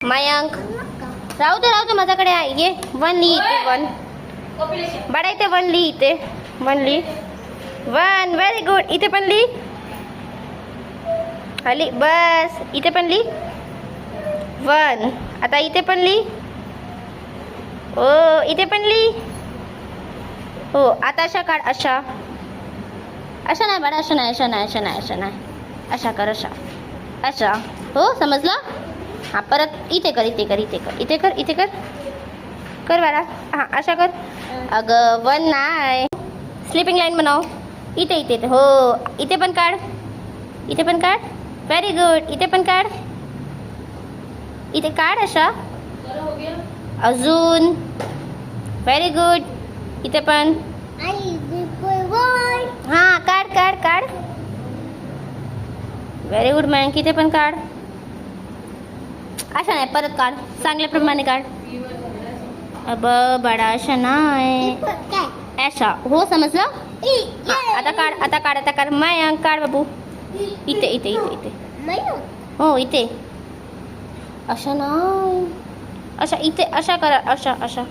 मयांक राहू दे माझ्याकडे आहे. ये 1 लिही इथे 1. बाळा इथे 1 लिही इथे 1 लिही 1. Very good. इथे पण लिही. खाली बस. इथे पण लिही 1. आता इथे पण लिही. ओ इथे पण लिही. हो आता अशा काढ. अशा अशा नाही बाळा. अशा नाही अशा नाही अशा नाही अशा नाही. अशा कर अशा अशा. हो समजलं. हां परत इथे कर इथे कर इथे कर इथे कर इथे कर कर बाळा. हां अशा कर. अगं 1 नाही. स्लिपिंग लाईन बनव. इथे इथे इथे. हो इथे पण काढ. इथे पण काढ. Very good. इथे पण काढ. इथे काढ अशा. अजून व्हेरी गुड. इथे पण. हां काढ काढ काढ. व्हेरी गुड मॅंक. इथे पण काढ. अशा नाही परत काढ. चांगल्याप्रमाणे काढ. अब बडा अशा नाही अशा. हो समजलं. हां आता काढ आता काढ आता काढ. मयांक काढ बाबू. इथे इथे इथे इथे. हो इथे. अशा नाही. अशा इथे अशा करा. अशा अशा.